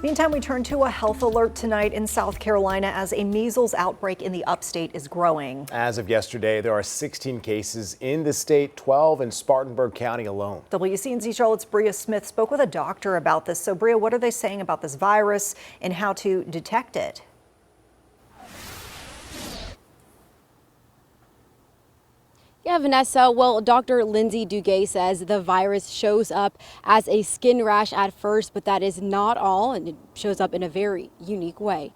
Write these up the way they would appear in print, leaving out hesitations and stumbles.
Meantime, we turn to a health alert tonight in South Carolina as a measles outbreak in the Upstate is growing. As of yesterday, there are 16 cases in the state, 12 in Spartanburg County alone. WCNC Charlotte's Bria Smith spoke with a doctor about this. So, Bria, what are they saying about this virus and how to detect it? Yeah, Vanessa. Well, Dr. Lindsay Duguay says the virus shows up as a skin rash at first, but that is not all, and it shows up in a very unique way.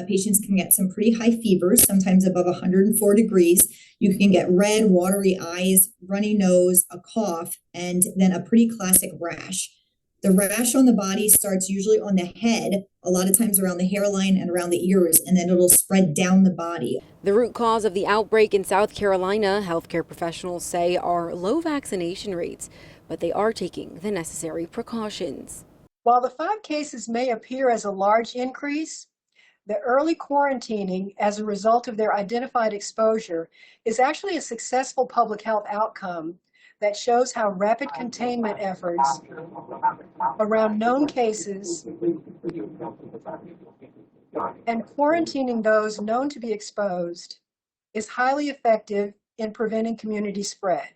Patients can get some pretty high fevers, sometimes above 104 degrees. You can get red, watery eyes, runny nose, a cough, and then a pretty classic rash. The rash on the body starts usually on the head, a lot of times around the hairline and around the ears, and then it'll spread down the body. The root cause of the outbreak in South Carolina, healthcare professionals say, are low vaccination rates, but they are taking the necessary precautions. While the 5 cases may appear as a large increase, the early quarantining as a result of their identified exposure is actually a successful public health outcome that shows how rapid containment efforts around known cases and quarantining those known to be exposed is highly effective in preventing community spread.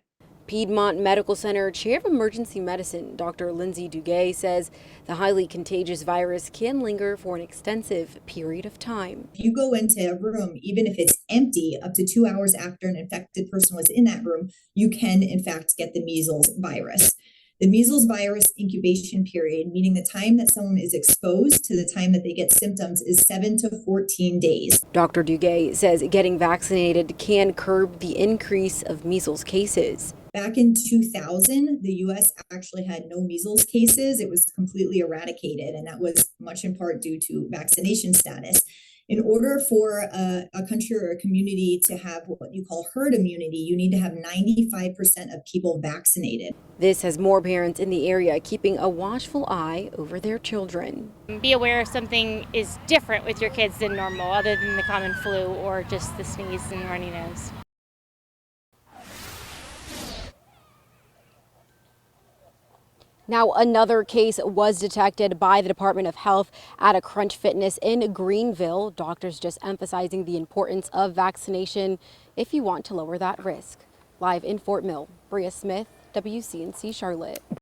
Piedmont Medical Center Chair of Emergency Medicine, Dr. Lindsay Duguay, says the highly contagious virus can linger for an extensive period of time. If you go into a room, even if it's empty, up to 2 hours after an infected person was in that room, you can in fact get the measles virus. The measles virus incubation period, meaning the time that someone is exposed to the time that they get symptoms, is 7 to 14 days. Dr. Duguay says getting vaccinated can curb the increase of measles cases. Back in 2000, the U.S. actually had no measles cases. It was completely eradicated, and that was much in part due to vaccination status. In order for a country or a community to have what you call herd immunity, you need to have 95% of people vaccinated. This has more parents in the area keeping a watchful eye over their children. Be aware if something is different with your kids than normal, other than the common flu or just the sneeze and runny nose. Now, another case was detected by the Department of Health at a Crunch Fitness in Greenville. Doctors just emphasizing the importance of vaccination if you want to lower that risk. Live in Fort Mill, Bria Smith, WCNC Charlotte.